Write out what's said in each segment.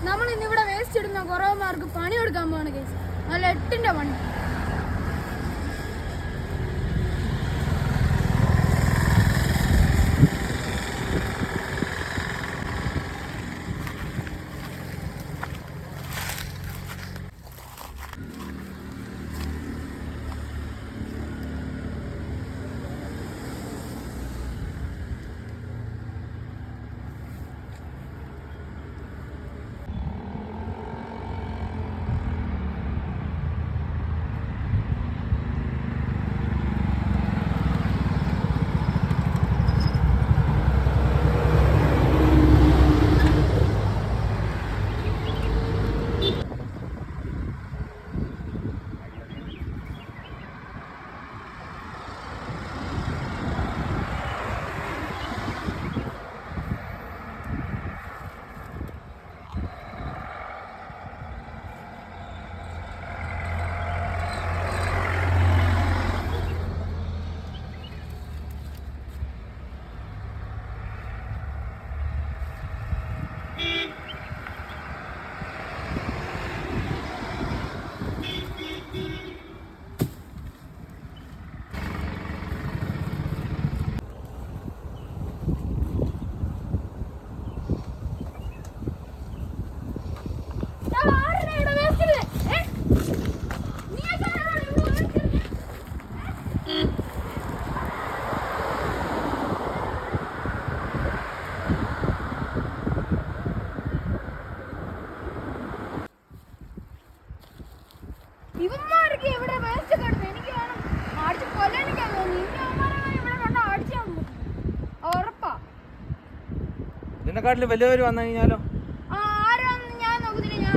നമ്മൾ ഇന്നിവിടെ വേസ്റ്റ് ഇടുന്ന കുറവന്മാർക്ക് പണി കൊടുക്കാൻ പോവാണ് ഗൈസ്. നല്ല 8ന്റെ പണി. ഇവന്മാർക്ക് ഇവിടെ വേസ്റ്റ് കിടന്നു. എനിക്ക് വേണം അടിച്ച് കൊല്ലാനിക്കാൻ തോന്നി. ഇവിടെ കണ്ട അടിച്ചാൽ ഉറപ്പാ. ഇതിനെക്കാട്ടിലും വലിയവർ വന്നു കഴിഞ്ഞാലോ? ആരാന്ന് ഞാൻ നോക്കുന്നില്ല.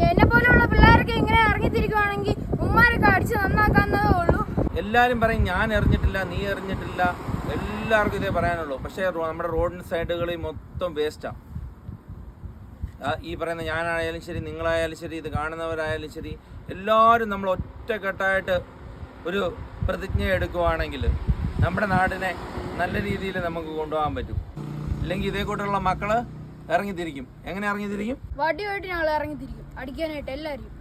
ഞാൻ എന്നെ പോലെയുള്ള പിള്ളേരൊക്കെ ഇങ്ങനെ ഇറങ്ങിത്തിരിക്കുവാണെങ്കിൽ ഉമ്മാരൊക്കെ അടിച്ച് നന്നാക്കാന്നതേ ഉള്ളൂ. എല്ലാവരും പറയും ഞാൻ എറിഞ്ഞിട്ടില്ല, നീ എറിഞ്ഞിട്ടില്ല, എല്ലാവർക്കും ഇതേ പറയാനുള്ളൂ. പക്ഷേ നമ്മുടെ റോഡിന് സൈഡുകളിൽ മൊത്തം വേസ്റ്റാണ്. ഈ പറയുന്ന ഞാനായാലും ശരി, നിങ്ങളായാലും ശരി, ഇത് കാണുന്നവരായാലും ശരി, എല്ലാവരും നമ്മൾ ഒറ്റക്കെട്ടായിട്ട് ഒരു പ്രതിജ്ഞ എടുക്കുവാണെങ്കിൽ നമ്മുടെ നാടിനെ നല്ല രീതിയിൽ നമുക്ക് കൊണ്ടുപോകാൻ പറ്റും. ഇല്ലെങ്കിൽ ഇതേ കൂട്ടുള്ള മക്കള് ഇറങ്ങിത്തിരിക്കും. എങ്ങനെ ഇറങ്ങിത്തിരിക്കും? വടിയായിട്ട് ഞങ്ങൾ ഇറങ്ങിത്തിരിക്കും അടിക്കാനായിട്ട് എല്ലാവരും.